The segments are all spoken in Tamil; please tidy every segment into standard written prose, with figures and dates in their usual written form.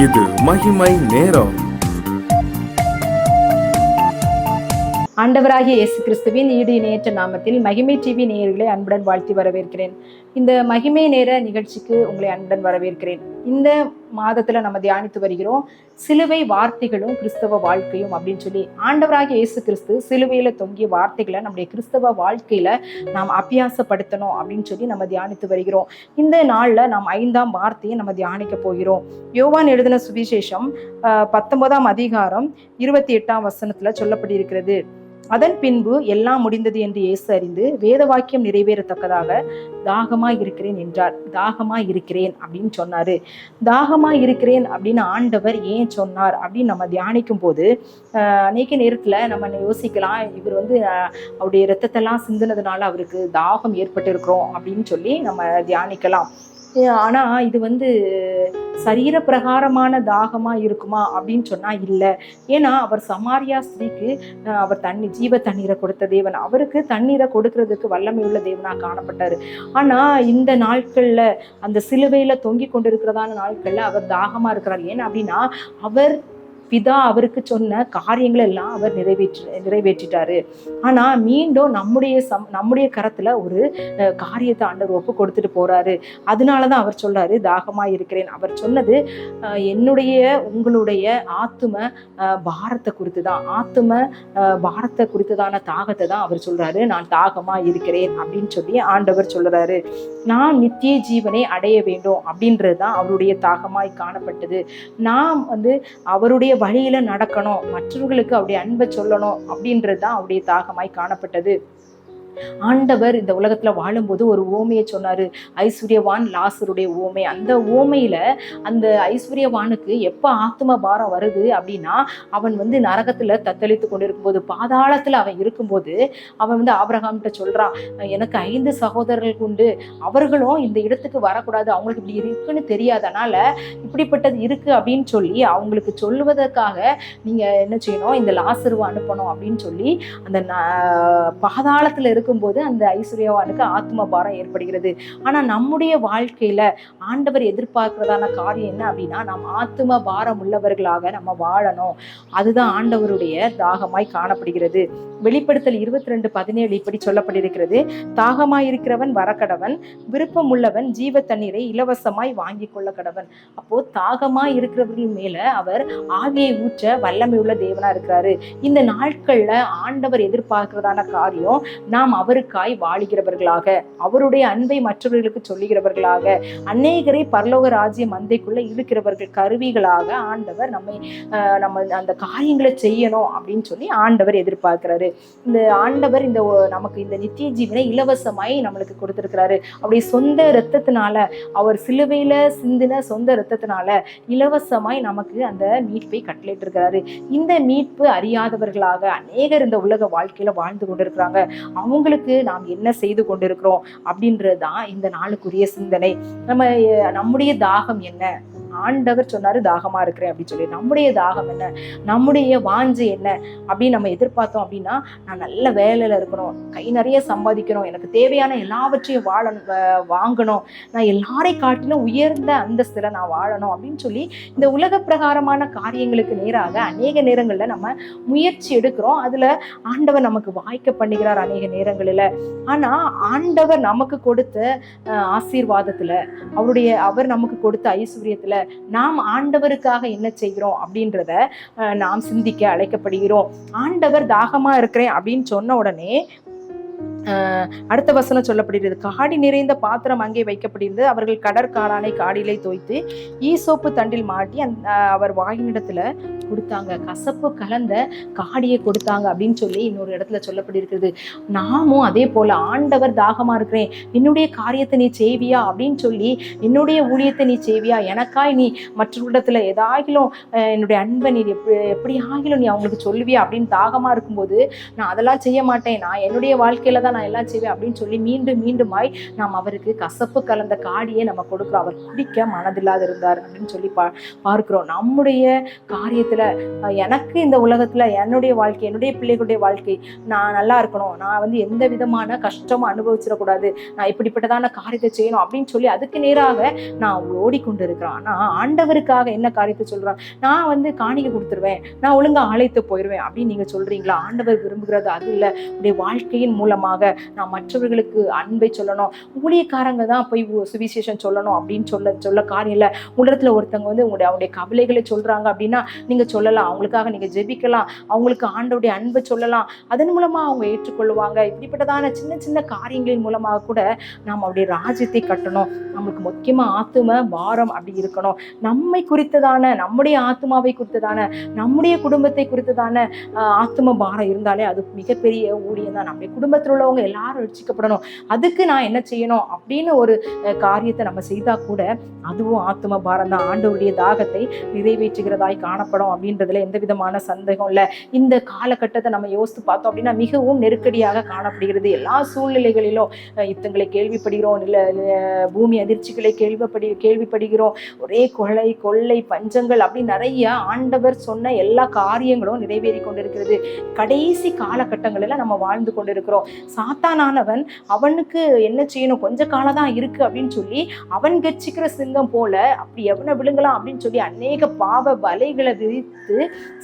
இது மகிமை நேரம். ஆண்டவராகிய இயேசு கிறிஸ்துவின் ஈடு இணையற்ற நாமத்தில் மகிமை டிவி நேயர்களை அன்புடன் வாழ்த்தி வரவேற்கிறேன். இந்த மகிமை நேர நிகழ்ச்சிக்கு உங்களை அன்புடன் வரவேற்கிறேன். இந்த மாதத்துல நம்ம தியானித்து வருகிறோம் சிலுவை வார்த்தைகளும் கிறிஸ்தவ வாழ்க்கையும் அப்படின்னு சொல்லி. ஆண்டவராகிய இயேசு கிறிஸ்து சிலுவையில தொங்கிய வார்த்தைகளை நம்முடைய கிறிஸ்தவ வாழ்க்கையில நாம் அபியாசப்படுத்தணும் அப்படின்னு சொல்லி நம்ம தியானித்து வருகிறோம். இந்த நாள்ல நாம் 5ஆம் வார்த்தையை நம்ம தியானிக்க போகிறோம். யோவான் எழுதின சுவிசேஷம் 19ஆம் அதிகாரம் 28ஆம் வசனத்துல சொல்லப்பட்டிருக்கிறது. அதன் பின்பு எல்லாம் முடிந்தது என்று இயேசு அறிந்து வேத வாக்கியம் நிறைவேறத்தக்கதாக தாகமாய் இருக்கிறேன் என்றார். தாகமாய் இருக்கிறேன் அப்படின்னு சொன்னாரு. தாகமாய் இருக்கிறேன் அப்படின்னு ஆண்டவர் ஏன் சொன்னார் அப்படின்னு நம்ம தியானிக்கும் போது அநேக நேரத்துல நம்ம யோசிக்கலாம், இவர் அவருடைய இரத்தத்தெல்லாம் சிந்தினதுனால அவருக்கு தாகம் ஏற்பட்டு இருக்கிறோம் அப்படின்னு சொல்லி நம்ம தியானிக்கலாம். ஆனா இது சரீர பிரகாரமான தாகமா இருக்குமா அப்படின்னு சொன்னா இல்லை. ஏன்னா அவர் சமாரியா ஸ்திரீக்கு அவர் ஜீவ தண்ணீரை கொடுத்த தேவன், அவருக்கு தண்ணீரை கொடுக்கறதுக்கு வல்லமை உள்ள தேவனா காணப்பட்டாரு. ஆனா இந்த நாட்கள்ல அந்த சிலுவையில தொங்கி கொண்டிருக்கிறதான நாட்கள்ல அவர் தாகமா இருக்கிறார். ஏன்னா அப்படின்னா அவர் பிதா அவருக்கு சொன்ன காரியங்கள் எல்லாம் அவர் நிறைவேற்றிட்டாரு. ஆனா மீண்டும் நம்முடைய கரத்துல ஒரு காரியத்தை ஆண்டவர் ஒப்பு கொடுத்துட்டு போறாரு. அதனாலதான் அவர் சொல்றாரு தாகமா இருக்கிறேன். அவர் சொன்னது உங்களுடைய ஆத்தும பாரத்தை குறித்துதான், ஆத்தும பாரத்தை குறித்ததான தாகத்தை தான் அவர் சொல்றாரு. நான் தாகமா இருக்கிறேன் அப்படின்னு சொல்லி ஆண்டவர் சொல்றாரு. நான் நித்திய ஜீவனை அடைய வேண்டும் அப்படின்றதுதான் அவருடைய தாகமாய் காணப்பட்டது. நாம் அவருடைய வழியில நடக்கணும், மற்றவர்களுக்கு அவருடைய அன்பை சொல்லணும் அப்படின்றது தான் அவருடைய தாகமாய் காணப்பட்டது. ஆண்டவர் இந்த உலகத்துல வாழும்போது ஒரு ஓமையை சொன்னாரு, ஐஸ்வர்யவான் லாசருடைய ஓமை. அந்த ஓமையில அந்த ஐஸ்வர்யவானுக்கு எப்ப ஆத்ம பாரம் வருது அப்படின்னா அவன் நரகத்துல தத்தளித்து கொண்டிருக்கும் போது, பாதாளத்துல அவன் இருக்கும்போது அவன் ஆபிரகாம்கிட்ட சொல்றான், எனக்கு 5 சகோதரர்கள் உண்டு, அவர்களும் இந்த இடத்துக்கு வரக்கூடாது, அவங்களுக்கு இப்படி இருக்குன்னு தெரியாதனால இப்படிப்பட்டது இருக்கு அப்படின்னு சொல்லி அவங்களுக்கு சொல்லுவதற்காக நீங்க என்ன செய்யணும், இந்த லாசருவை அனுப்பணும் அப்படின்னு சொல்லி அந்த பாதாளத்துல இருக்கும்போது அந்த ஐஸ்வர்யவானுக்கு ஆத்ம பாரம் ஏற்படுகிறது. ஆனா நம்முடைய வாழ்க்கையில ஆண்டவர் எதிர்பார்க்கிறதான காரியம் என்ன அப்படின்னா, நாம் ஆத்ம பாரம் உள்ளவர்களாக நம்ம வாழணும். அதுதான் ஆண்டவருடைய தாகமாய் காணப்படுகிறது. வெளிப்படுத்தல் 22:17 இப்படி சொல்லப்பட்டிருக்கிறது, தாகமாயிருக்கிறவன் வரக்கடவன், விருப்பம் உள்ளவன் ஜீவ தண்ணீரை இலவசமாய் வாங்கி கொள்ள கடவன். அப்போ தாகமாய் இருக்கிறவர்கள் மேல அவர் ஆவியை ஊற்ற வல்லமை உள்ள தேவனா இருக்கிறாரு. இந்த நாட்கள்ல ஆண்டவர் எதிர்பார்க்கிறதான காரியம், நாம் அவருக்காய் வாழுகிறவர்களாக, அவருடைய அன்பை மற்றவர்களுக்கு சொல்லுகிறவர்களாக, அநேகரை பரலோக ராஜ்ய மந்தைக்குள்ள இழுக்கிறவர்கள் கருவிகளாக ஆண்டவர் நம்ம அந்த காரியங்களை செய்யணும் அப்படின்னு சொல்லி ஆண்டவர் எதிர்பார்க்கிறாரு. இந்த ஆண்டவர் நமக்கு இந்த நித்திய ஜீவனை இலவசமாய் நம்மளுக்கு கொடுத்திருக்கிறாரு. அவருடைய சொந்த இரத்தத்தினால, அவர் சிலுவையில சிந்தின சொந்த இரத்தத்தினால இலவசமாய் நமக்கு அந்த மீட்பை கட்டளையிட்டு இருக்கிறாரு. இந்த மீட்பு அறியாதவர்களாக அநேகர் இந்த உலக வாழ்க்கையில வாழ்ந்து கொண்டிருக்கிறாங்க. அவங்களுக்கு நாம் என்ன செய்து கொண்டிருக்கிறோம் அப்படின்றதுதான் இந்த நாளுக்குரிய சிந்தனை. நம்முடைய தாகம் என்ன? ஆண்டவர் சொன்னாரு தாகமா இருக்கிறேன் அப்படின்னு சொல்லி. நம்முடைய தாகம் என்ன, நம்முடைய வாஞ்சை என்ன அப்படின்னு நம்ம எதிர்பார்த்தோம் அப்படின்னா, நான் நல்ல வேலையில இருக்கணும், கை நிறைய சம்பாதிக்கணும், எனக்கு தேவையான எல்லாவற்றையும் வாங்கணும், நான் எல்லாரை காட்டிலும் உயர்ந்த அந்தஸ்துல நான் வாழணும் அப்படின்னு சொல்லி இந்த உலக பிரகாரமான காரியங்களுக்கு நேராக அநேக நேரங்கள்ல நம்ம முயற்சி எடுக்கிறோம். அதுல ஆண்டவர் நமக்கு வாய்க்க பண்ணுகிறார் அநேக நேரங்களில. ஆனா ஆண்டவர் நமக்கு கொடுத்த ஆசீர்வாதத்துல, அவர் நமக்கு கொடுத்த ஐஸ்வர்யத்துல நாம் ஆண்டவருக்காக என்ன செய்கிறோம் அப்படின்றத நாம் சிந்திக்க அழைக்கப்படுகிறோம். ஆண்டவர் தாகமா இருக்கிறேன் அப்படின்னு சொன்ன உடனே அடுத்த வசனம் சொல்லப்படுகிறது, காடி நிறைந்த பாத்திரம் அங்கே வைக்கப்பட்டிருந்தது, அவர்கள் கடற்காரானை காடியிலே தோய்த்து ஈசோப்பு தண்டில் மாட்டி அவர் வாயினிடத்துல கொடுத்தாங்க, கசப்பு கலந்த காடியை கொடுத்தாங்க அப்படின்னு சொல்லி இன்னொரு இடத்துல சொல்லப்பட்டிருக்கிறது. நாமும் அதே போல ஆண்டவர் தாகமா இருக்கிறேன், என்னுடைய காரியத்தை நீ செய்வியா அப்படின்னு சொல்லி, என்னுடைய ஊழியத்தை நீ செய்வியா, எனக்காய் நீ மற்றவரிடத்துல ஏதாகிலும் என்னுடைய அன்பை நீ எப்படி ஆகிலும் நீ அவங்களுக்கு சொல்லுவியா அப்படின்னு தாகமா இருக்கும்போது, நான் அதெல்லாம் செய்ய மாட்டேன், நான் என்னுடைய வாழ்க்கையில தான் நான் எல்லாம் செய்வேன் அப்படின்னு சொல்லி மீண்டுமாய் நாம் அவருக்கு கசப்பு கலந்த காடியை நம்ம கொடுக்கிறோம். அவர் குடிக்க மனதில்லாது இருந்தார் அப்படின்னு சொல்லி பார்க்கிறோம். நம்முடைய காரியத்துல குடும்பத்துல எனக்கு இந்த உலகத்துல என்னுடைய வாழ்க்கை, என்னுடைய பிள்ளைகளுடைய வாழ்க்கை நான் நல்லா இருக்கணும், நான் வந்து எந்த விதமான கஷ்டமும் அனுபவிச்சிடக்கூடாது, நான் இப்படிப்பட்டதான காரியத்தை செய்யணும் அப்படின்னு சொல்லி அதுக்கு நேராக நான் ஓடிக்கொண்டு இருக்கிறேன். ஆனா ஆண்டவருக்காக என்ன காரியத்தை சொல்றான், நான் வந்து காணிக்கை கொடுத்துருவேன், நான் ஒழுங்கா ஆலயத்து போயிடுவேன் அப்படின்னு நீங்க சொல்றீங்களா? ஆண்டவர் விரும்புகிறது அது இல்லை. உடைய வாழ்க்கையின் மூலமாக நான் மற்றவர்களுக்கு அன்பை சொல்லணும். ஊழியக்காரங்க தான் போய் சுவிசேஷம் சொல்லணும் அப்படின்னு சொல்ல காரியம் இல்லை. உலகத்துல ஒருத்தவங்க வந்து அவங்களுடைய கவலைகளை சொல்றாங்க அப்படின்னா நீங்க சொல்லலாம், அவங்களுக்காக நீங்க ஜெபிக்கலாம், அவங்களுக்கு ஆண்டவருடைய அன்பை சொல்லலாம், அதன் மூலமா அவங்க ஏற்றுக்கொள்ளுவாங்க. இப்படிப்பட்டதான சின்ன சின்ன காரியங்களின் மூலமாக கூட நாம் அவருடைய ராஜ்யத்தை கட்டணும். நம்மளுக்கு முக்கியமா ஆத்தும பாரம் அப்படி இருக்கணும். நம்மை குறித்ததான, நம்முடைய ஆத்மாவை குறித்ததான, நம்முடைய குடும்பத்தை குறித்ததான ஆத்தும பாரம் இருந்தாலே அது மிகப்பெரிய ஊழியம் தான். நம்முடைய குடும்பத்தில் உள்ளவங்க எல்லாரும் ரட்சிக்கப்படணும், அதுக்கு நான் என்ன செய்யணும் அப்படின்னு ஒரு காரியத்தை நம்ம செய்தா கூட அதுவும் ஆத்தும பாரம் தான். ஆண்டவருடைய தாகத்தை நிறைவேற்றுகிறதாய் காணப்படும் அப்படின்றதுல எந்த விதமான சந்தேகம் இல்லை. இந்த காலகட்டத்தை நம்ம யோசித்து பார்த்தோம் அப்படின்னா மிகவும் நெருக்கடியாக காணப்படுகிறது. எல்லா சூழ்நிலைகளிலும் யுத்தங்களை கேள்விப்படுகிறோம், இல்லை பூமி அதிர்ச்சிகளை கேள்விப்படுகிறோம், ஒரே கொள்ளை பஞ்சங்கள் அப்படி நிறைய ஆண்டவர் சொன்ன எல்லா காரியங்களும் நிறைவேறி கொண்டிருக்கிறது. கடைசி காலகட்டங்களில் நம்ம வாழ்ந்து கொண்டிருக்கிறோம். சாத்தானானவன் அவனுக்கு என்ன செய்யணும், கொஞ்ச காலம் தான் இருக்கு அப்படின்னு சொல்லி அவன் கட்சிக்கிற சிங்கம் போல அப்படி எவனை விழுங்கலாம் அப்படின்னு சொல்லி அநேக பாவ வலைகளை விரித்து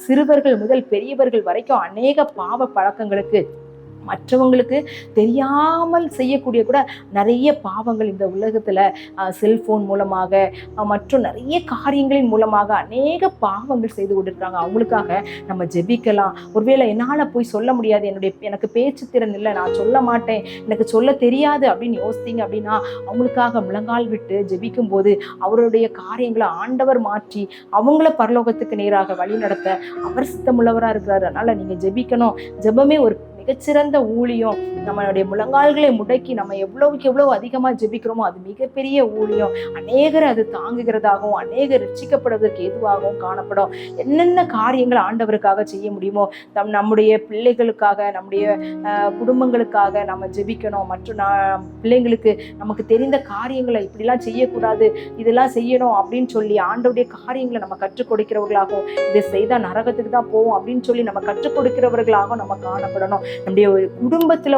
சிறுவர்கள் முதல் பெரியவர்கள் வரைக்கும் அநேக பாவ பழக்கங்களுக்கு, மற்றவங்களுக்கு தெரியாமல் செய்யக்கூடிய கூட நிறைய பாவங்கள் இந்த உலகத்துல செல்போன் மூலமாக மற்றும் நிறைய காரியங்களின் மூலமாக அநேக பாவங்கள் செய்து கொண்டிருக்காங்க. அவங்களுக்காக நம்ம ஜெபிக்கலாம். ஒருவேளை என்னால் போய் சொல்ல முடியாது, எனக்கு பேச்சு திறன் இல்லை, நான் சொல்ல மாட்டேன், எனக்கு சொல்ல தெரியாது அப்படின்னு யோசித்தீங்க அப்படின்னா அவங்களுக்காக முழங்கால் விட்டு ஜெபிக்கும் போது அவருடைய காரியங்களை ஆண்டவர் மாற்றி அவங்கள பரலோகத்துக்கு நேராக வழி நடத்த அவர் சித்தமுள்ளவராக இருக்கிறாரு. அதனால நீங்க ஜெபிக்கணும். ஜெபமே ஒரு மிகச்சிறந்த ஊழியம். நம்மளுடைய முழங்கால்களை முடக்கி நம்ம எவ்வளவுக்கு எவ்வளவு அதிகமா ஜெபிக்கிறோமோ அது மிகப்பெரிய ஊழியம். அநேகர் அது தாங்குகிறதாகவும் அநேகர் ரட்சிக்கப்படுவதற்கு எதுவாகவும் காணப்படும். என்னென்ன காரியங்கள் ஆண்டவருக்காக செய்ய முடியுமோ நம்முடைய பிள்ளைகளுக்காக, நம்முடைய குடும்பங்களுக்காக நம்ம ஜெபிக்கணும். மற்றும் பிள்ளைங்களுக்கு நமக்கு தெரிந்த காரியங்களை இப்படிலாம் செய்யக்கூடாது, இதெல்லாம் செய்யணும் அப்படின்னு சொல்லி ஆண்டவருடைய காரியங்களை நம்ம கற்றுக் கொடுக்கிறவர்களாகவும், இதை செய்தா நரகத்துக்கு தான் போவோம் அப்படின்னு சொல்லி நம்ம கற்றுக் கொடுக்கிறவர்களாகவும் நம்ம காணப்படணும். நம்முடைய குடும்பத்துல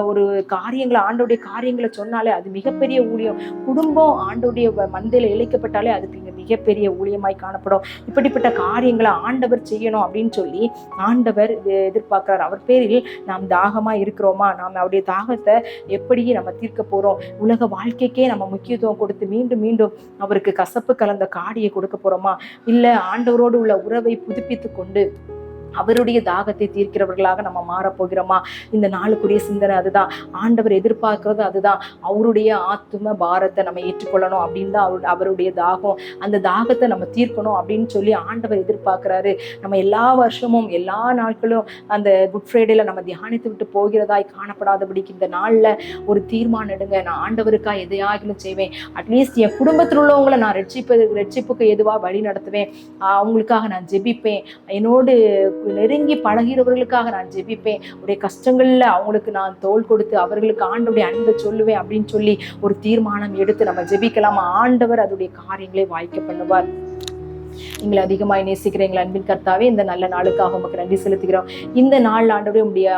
ஒரு காரியங்களை, ஆண்டோடைய காரியங்களை சொன்னாலே அது மிகப்பெரிய ஊழியம். குடும்பம் ஆண்டோடைய மந்தையில இழைக்கப்பட்டாலே அதுக்கு மிகப்பெரிய ஊழியமாய் காணப்படும். இப்படிப்பட்ட காரியங்களை ஆண்டவர் செய்யணும் அப்படின்னு சொல்லி ஆண்டவர் எதிர்பார்க்கிறார். அவர் பேரில் நாம் தாகமா இருக்கிறோமா, நாம் அவருடைய தாகத்தை எப்படி நம்ம தீர்க்க போறோம், உலக வாழ்க்கைக்கே நம்ம முக்கியத்துவம் கொடுத்து மீண்டும் மீண்டும் அவருக்கு கசப்பு கலந்த காடியை கொடுக்க போறோமா, இல்ல ஆண்டவரோடு உள்ள உறவை புதுப்பித்து கொண்டு அவருடைய தாகத்தை தீர்க்கிறவர்களாக நம்ம மாறப்போகிறோமா? இந்த நாளுக்குரிய சிந்தனை அதுதான். ஆண்டவர் எதிர்பார்க்கிறது அதுதான். அவருடைய ஆத்தும பாரத்தை நம்ம ஏற்றுக்கொள்ளணும் அப்படின்னு தான் அவருடைய தாகம். அந்த தாகத்தை நம்ம தீர்க்கணும் அப்படின்னு சொல்லி ஆண்டவர் எதிர்பார்க்கிறாரு. நம்ம எல்லா வருஷமும் எல்லா நாட்களும் அந்த குட் ஃப்ரைடேல நம்ம தியானித்து விட்டு போகிறதாய் காணப்படாதபடிக்கு இந்த நாள்ல ஒரு தீர்மானம் எடுங்க. நான் ஆண்டவருக்காக எதையாகிலும் செய்வேன். அட்லீஸ்ட் என் குடும்பத்தில் உள்ளவங்களை நான் ரட்சிப்புக்கு எதுவாக வழி நடத்துவேன், அவங்களுக்காக நான் ஜெபிப்பேன், என்னோடு நெருங்கி பழகிறவர்களுக்காக நான் ஜெபிப்பேன், உடைய கஷ்டங்கள்ல அவங்களுக்கு நான் தோள் கொடுத்து அவர்களுக்கு ஆண்டவருடைய அன்பை சொல்லுவேன் அப்படின்னு சொல்லி ஒரு தீர்மானம் எடுத்து நம்ம ஜெபிக்கலாம். ஆண்டவர் அதோடைய காரியங்களை வாய்க்க பண்ணுவார். எங்களை அதிகமாய் நேசிக்கிற எங்கள் அன்பின் கர்த்தாவே, இந்த நல்ல நாளுக்காக உமக்கு நன்றி செலுத்துகிறோம். இந்த நாள் ஆண்டவரே உங்களுடைய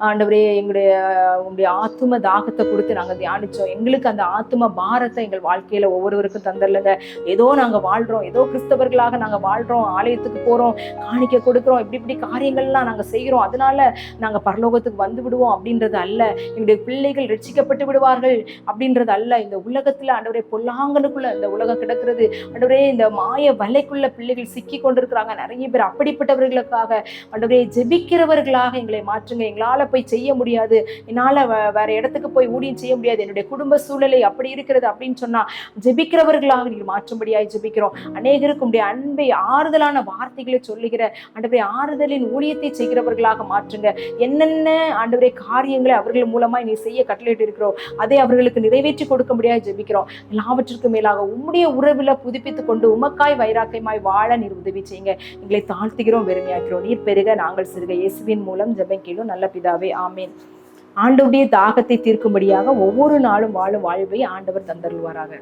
ஆண்டவரே உங்களுடைய ஆத்தும தாகத்தை கொடுத்து நாங்கள் தியானிச்சோம். எங்களுக்கு அந்த ஆத்தும பாரத்தை எங்கள் வாழ்க்கையில ஒவ்வொருவருக்கும் தந்துடலுங்க. ஏதோ நாங்கள் வாழ்றோம், ஏதோ கிறிஸ்தவர்களாக நாங்கள் வாழ்றோம், ஆலயத்துக்கு போறோம், காணிக்க கொடுக்குறோம், இப்படி காரியங்கள்லாம் நாங்கள் செய்கிறோம், அதனால நாங்கள் பரலோகத்துக்கு வந்து விடுவோம் அப்படின்றது அல்ல. எங்களுடைய பிள்ளைகள் ரட்சிக்கப்பட்டு விடுவார்கள் அப்படின்றது அல்ல. இந்த உலகத்துல ஆண்டவரே பொல்லாங்கனுக்குள்ள இந்த உலகம் கிடக்கிறது ஆண்டவரே, இந்த மாய வலைக்குள்ள பிள்ளைகள் சிக்கி கொண்டிருக்கிறாங்க. நிறைய பேர் அப்படிப்பட்டவர்களுக்காக ஆண்டவரே ஜெபிக்கிறவர்களாக எங்களை மாற்றுங்க. எங்களால போய் செய்ய முடியாது, என்னால வேற இடத்துக்கு போய் ஊழியம் செய்ய முடியாது, என்னுடைய குடும்ப சூழ்நிலை அப்படி இருக்கிறது அப்படின்னு சொன்னா ஜெபிக்கிறவர்களாக நீங்கள் மாற்றும்படியாய் ஜெபிக்கிறோம். அநேகருக்கு உடைய அன்பை ஆறுதலான வார்த்தைகளை சொல்லுகிற ஆண்டவரே ஆறுதலின் ஊழியத்தை செய்கிறவர்களாக மாற்றுங்க. என்னென்ன ஆண்டவரே காரியங்களை அவர்கள் மூலமாய் நீ செய்ய கட்டளையிட்டு இருக்கிறோம் அதை அவர்களுக்கு நிறைவேற்றி கொடுக்க முடியாது ஜெபிக்கிறோம். எல்லாவற்றிற்கும் மேலாக உம்முடைய உறவுல புதுப்பித்துக் கொண்டு உமக்காய் வைராக்கியமாய் வாழ நீர் உதவி செய்யுங்க. எங்களை தாழ்த்துகிறோம், வெறுமையாக்கிறோம். நீர் பெருக நாங்கள் சிறுக. இயேசுவின் மூலம் ஜெபம் கேளும் நல்ல பிதாவே, ஆமேன். ஆண்டவருடைய தாகத்தை தீர்க்கும்படியாக ஒவ்வொரு நாளும் வாழும் வாழ்வை ஆண்டவர் தந்தருள்வாராக.